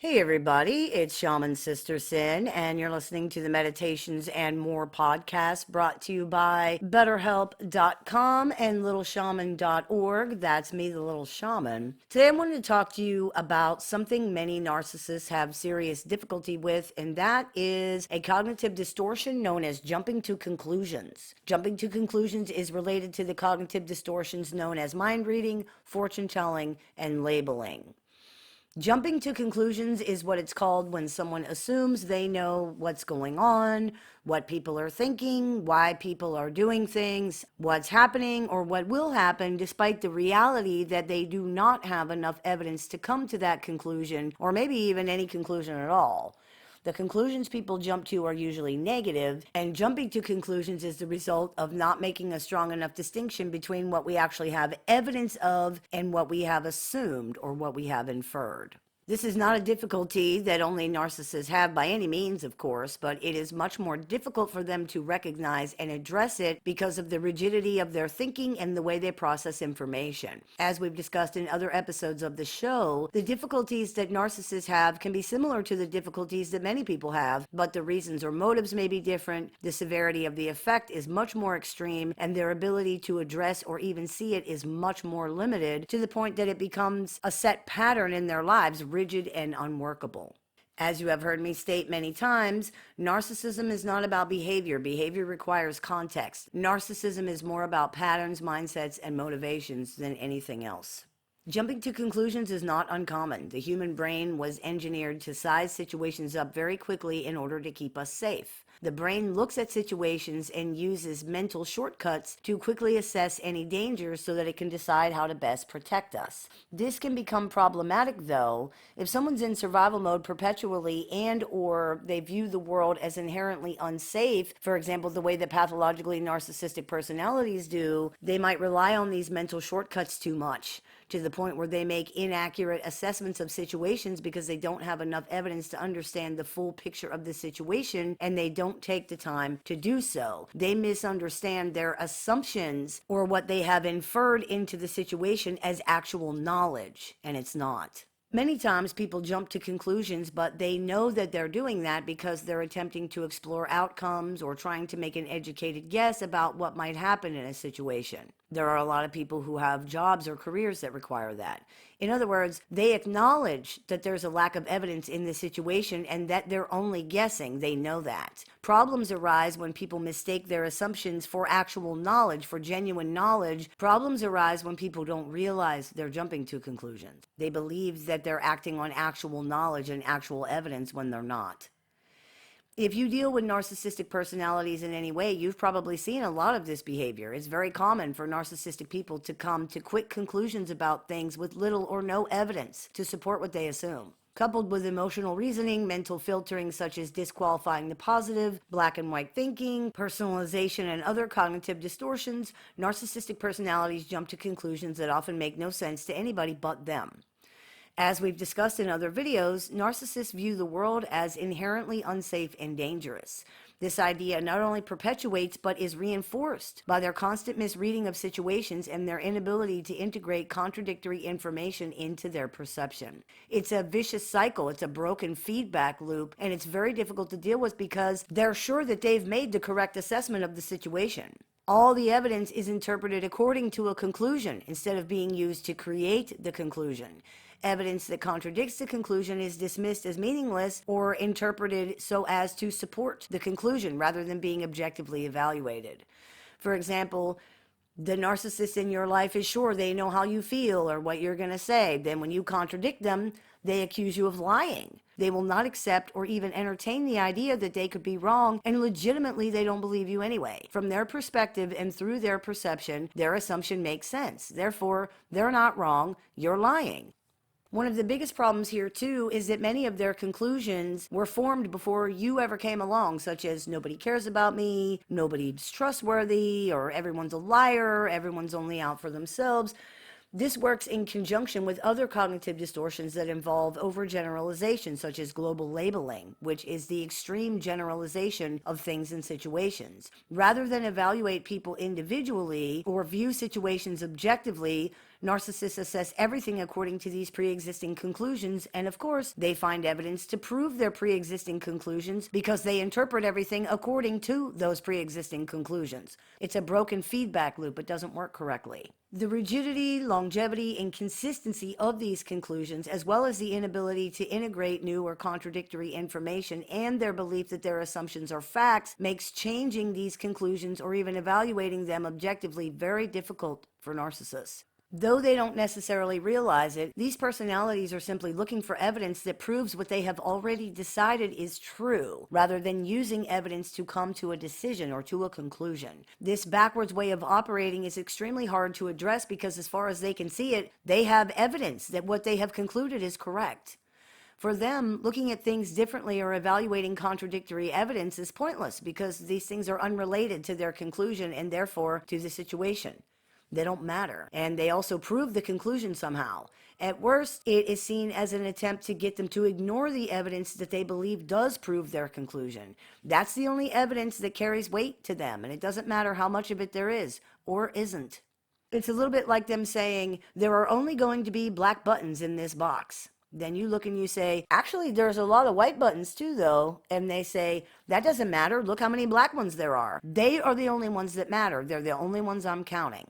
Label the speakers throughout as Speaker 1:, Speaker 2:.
Speaker 1: Hey everybody, it's Shaman Sister Sin, and you're listening to the Meditations and More podcast brought to you by BetterHelp.com and LittleShaman.org. That's me, the Little Shaman. Today I wanted to talk to you about something many narcissists have serious difficulty with, and that is a cognitive distortion known as jumping to conclusions. Jumping to conclusions is related to the cognitive distortions known as mind reading, fortune telling, and labeling. Jumping to conclusions is what it's called when someone assumes they know what's going on, what people are thinking, why people are doing things, what's happening, or what will happen, despite the reality that they do not have enough evidence to come to that conclusion, or maybe even any conclusion at all. The conclusions people jump to are usually negative, and jumping to conclusions is the result of not making a strong enough distinction between what we actually have evidence of and what we have assumed or what we have inferred. This is not a difficulty that only narcissists have by any means, of course, but it is much more difficult for them to recognize and address it because of the rigidity of their thinking and the way they process information. As we've discussed in other episodes of the show, the difficulties that narcissists have can be similar to the difficulties that many people have, but the reasons or motives may be different, the severity of the effect is much more extreme, and their ability to address or even see it is much more limited, to the point that it becomes a set pattern in their lives, rigid and unworkable. As you have heard me state many times, narcissism is not about behavior. Behavior requires context. Narcissism is more about patterns, mindsets, and motivations than anything else. Jumping to conclusions is not uncommon. The human brain was engineered to size situations up very quickly in order to keep us safe. The brain looks at situations and uses mental shortcuts to quickly assess any danger so that it can decide how to best protect us. This can become problematic, though, if someone's in survival mode perpetually and or they view the world as inherently unsafe. For example, the way that pathologically narcissistic personalities do, they might rely on these mental shortcuts too much, to the point where they make inaccurate assessments of situations because they don't have enough evidence to understand the full picture of the situation, and they don't take the time to do so. They misunderstand their assumptions or what they have inferred into the situation as actual knowledge, and it's not. Many times people jump to conclusions, but they know that they're doing that because they're attempting to explore outcomes or trying to make an educated guess about what might happen in a situation. There are a lot of people who have jobs or careers that require that. In other words, they acknowledge that there's a lack of evidence in the situation and that they're only guessing. They know that. Problems arise when people mistake their assumptions for actual knowledge, for genuine knowledge. Problems arise when people don't realize they're jumping to conclusions. They believe that they're acting on actual knowledge and actual evidence when they're not. If you deal with narcissistic personalities in any way, you've probably seen a lot of this behavior. It's very common for narcissistic people to come to quick conclusions about things with little or no evidence to support what they assume. Coupled with emotional reasoning, mental filtering such as disqualifying the positive, black and white thinking, personalization, and other cognitive distortions, narcissistic personalities jump to conclusions that often make no sense to anybody but them. As we've discussed in other videos, narcissists view the world as inherently unsafe and dangerous. This idea not only perpetuates but is reinforced by their constant misreading of situations and their inability to integrate contradictory information into their perception. It's a vicious cycle, it's a broken feedback loop, and it's very difficult to deal with because they're sure that they've made the correct assessment of the situation. All the evidence is interpreted according to a conclusion instead of being used to create the conclusion. Evidence that contradicts the conclusion is dismissed as meaningless or interpreted so as to support the conclusion rather than being objectively evaluated. For example, the narcissist in your life is sure they know how you feel or what you're going to say. Then when you contradict them, they accuse you of lying. They will not accept or even entertain the idea that they could be wrong, and legitimately they don't believe you anyway. From their perspective and through their perception, their assumption makes sense. Therefore, they're not wrong, you're lying. One of the biggest problems here, too, is that many of their conclusions were formed before you ever came along, such as nobody cares about me, nobody's trustworthy, or everyone's a liar, everyone's only out for themselves. This works in conjunction with other cognitive distortions that involve overgeneralization, such as global labeling, which is the extreme generalization of things and situations. Rather than evaluate people individually or view situations objectively, Narcissists assess everything according to these pre-existing conclusions, and of course, they find evidence to prove their pre-existing conclusions because they interpret everything according to those pre-existing conclusions. It's a broken feedback loop. It doesn't work correctly. The rigidity, longevity, and consistency of these conclusions, as well as the inability to integrate new or contradictory information and their belief that their assumptions are facts, makes changing these conclusions or even evaluating them objectively very difficult for narcissists. Though they don't necessarily realize it, these personalities are simply looking for evidence that proves what they have already decided is true, rather than using evidence to come to a decision or to a conclusion. This backwards way of operating is extremely hard to address because, as far as they can see it, they have evidence that what they have concluded is correct. For them, looking at things differently or evaluating contradictory evidence is pointless because these things are unrelated to their conclusion and therefore to the situation. They don't matter, and they also prove the conclusion somehow. At worst, it is seen as an attempt to get them to ignore the evidence that they believe does prove their conclusion. That's the only evidence that carries weight to them, and it doesn't matter how much of it there is or isn't. It's a little bit like them saying, there are only going to be black buttons in this box. Then you look and you say, actually, there's a lot of white buttons too, though. And they say, that doesn't matter. Look how many black ones there are. They are the only ones that matter. They're the only ones I'm counting.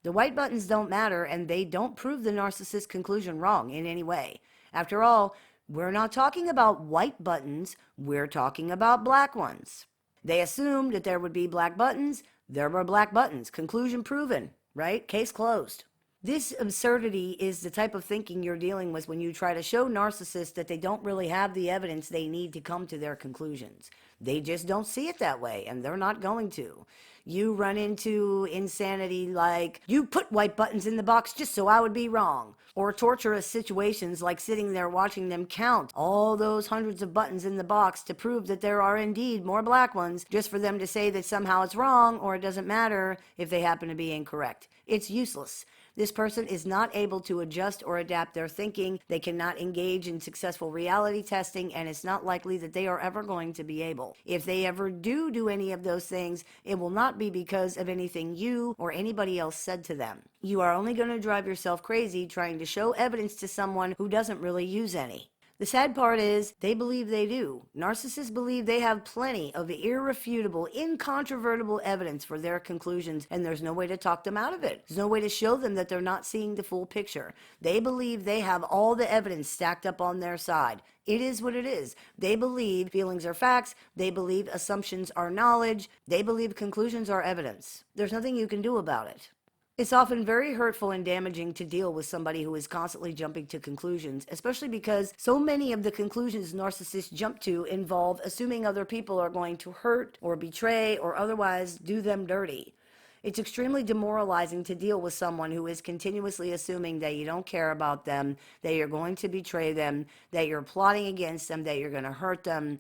Speaker 1: The white buttons don't matter, and they don't prove the narcissist conclusion wrong in any way. After all, we're not talking about white buttons, we're talking about black ones. They assumed that there would be black buttons, there were black buttons. Conclusion proven, right? Case closed. This absurdity is the type of thinking you're dealing with when you try to show narcissists that they don't really have the evidence they need to come to their conclusions. They just don't see it that way, and they're not going to. You run into insanity like, you put white buttons in the box just so I would be wrong. Or torturous situations like sitting there watching them count all those hundreds of buttons in the box to prove that there are indeed more black ones, just for them to say that somehow it's wrong or it doesn't matter if they happen to be incorrect. It's useless. This person is not able to adjust or adapt their thinking. They cannot engage in successful reality testing, and it's not likely that they are ever going to be able. If they ever do any of those things, it will not be because of anything you or anybody else said to them. You are only going to drive yourself crazy trying to show evidence to someone who doesn't really use any. The sad part is, they believe they do. Narcissists believe they have plenty of irrefutable, incontrovertible evidence for their conclusions, and there's no way to talk them out of it. There's no way to show them that they're not seeing the full picture. They believe they have all the evidence stacked up on their side. It is what it is. They believe feelings are facts. They believe assumptions are knowledge. They believe conclusions are evidence. There's nothing you can do about it. It's often very hurtful and damaging to deal with somebody who is constantly jumping to conclusions, especially because so many of the conclusions narcissists jump to involve assuming other people are going to hurt or betray or otherwise do them dirty. It's extremely demoralizing to deal with someone who is continuously assuming that you don't care about them, that you're going to betray them, that you're plotting against them, that you're going to hurt them.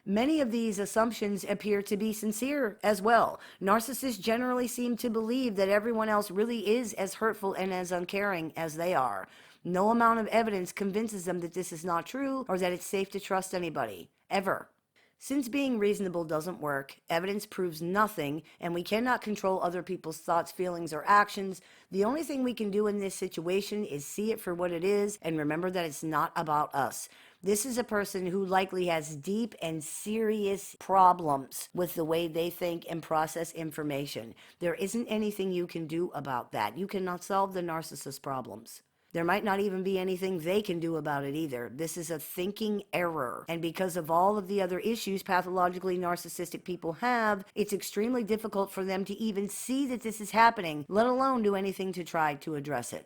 Speaker 1: Many of these assumptions appear to be sincere as well. Narcissists generally seem to believe that everyone else really is as hurtful and as uncaring as they are. No amount of evidence convinces them that this is not true or that it's safe to trust anybody, ever. Since being reasonable doesn't work, evidence proves nothing, and we cannot control other people's thoughts, feelings, or actions, the only thing we can do in this situation is see it for what it is and remember that it's not about us. This is a person who likely has deep and serious problems with the way they think and process information. There isn't anything you can do about that. You cannot solve the narcissist problems. There might not even be anything they can do about it either. This is a thinking error. And because of all of the other issues pathologically narcissistic people have, it's extremely difficult for them to even see that this is happening, let alone do anything to try to address it.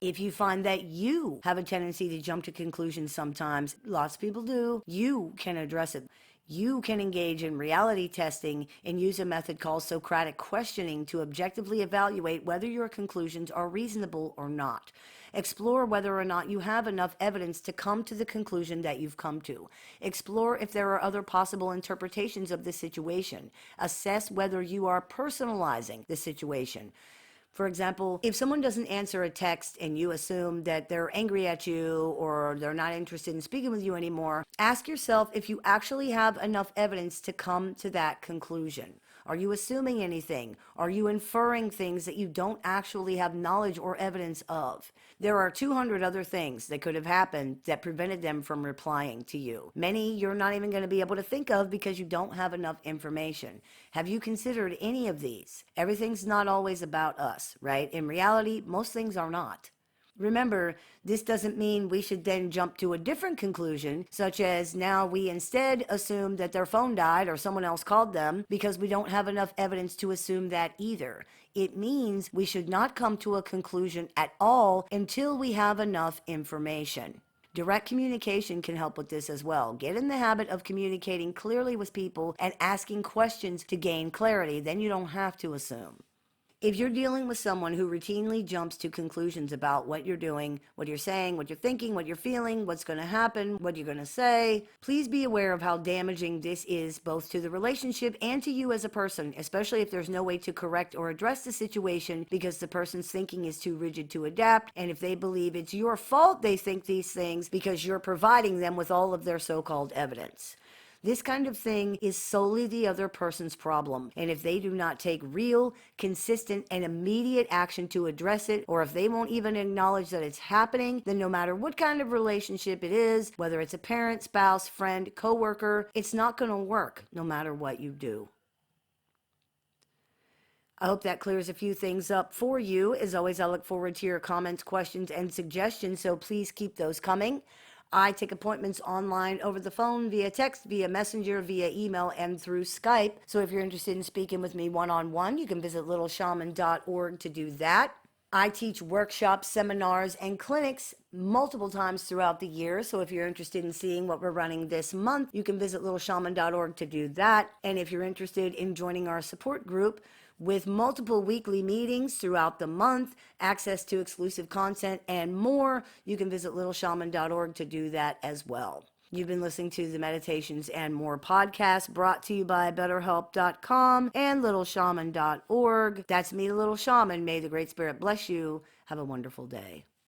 Speaker 1: If you find that you have a tendency to jump to conclusions sometimes, lots of people do, you can address it. You can engage in reality testing and use a method called Socratic questioning to objectively evaluate whether your conclusions are reasonable or not. Explore whether or not you have enough evidence to come to the conclusion that you've come to. Explore if there are other possible interpretations of the situation. Assess whether you are personalizing the situation. For example, if someone doesn't answer a text and you assume that they're angry at you or they're not interested in speaking with you anymore, ask yourself if you actually have enough evidence to come to that conclusion. Are you assuming anything? Are you inferring things that you don't actually have knowledge or evidence of? There are 200 other things that could have happened that prevented them from replying to you. Many you're not even going to be able to think of because you don't have enough information. Have you considered any of these? Everything's not always about us, right? In reality, most things are not. Remember, this doesn't mean we should then jump to a different conclusion, such as now we instead assume that their phone died or someone else called them, because we don't have enough evidence to assume that either. It means we should not come to a conclusion at all until we have enough information. Direct communication can help with this as well. Get in the habit of communicating clearly with people and asking questions to gain clarity. Then you don't have to assume. If you're dealing with someone who routinely jumps to conclusions about what you're doing, what you're saying, what you're thinking, what you're feeling, what's going to happen, what you're going to say, please be aware of how damaging this is both to the relationship and to you as a person, especially if there's no way to correct or address the situation because the person's thinking is too rigid to adapt, and if they believe it's your fault they think these things because you're providing them with all of their so-called evidence. This kind of thing is solely the other person's problem, and if they do not take real, consistent, and immediate action to address it, or if they won't even acknowledge that it's happening, then no matter what kind of relationship it is, whether it's a parent, spouse, friend, coworker, it's not going to work no matter what you do. I hope that clears a few things up for you. As always, I look forward to your comments, questions, and suggestions, so please keep those coming. I take appointments online, over the phone, via text, via messenger, via email, and through Skype. So if you're interested in speaking with me one-on-one, you can visit littleshaman.org to do that. I teach workshops, seminars, and clinics multiple times throughout the year. So if you're interested in seeing what we're running this month, you can visit littleshaman.org to do that. And if you're interested in joining our support group, with multiple weekly meetings throughout the month, access to exclusive content, and more, you can visit littleshaman.org to do that as well. You've been listening to the Meditations and More podcast brought to you by betterhelp.com and littleshaman.org. That's me, Little Shaman. May the Great Spirit bless you. Have a wonderful day.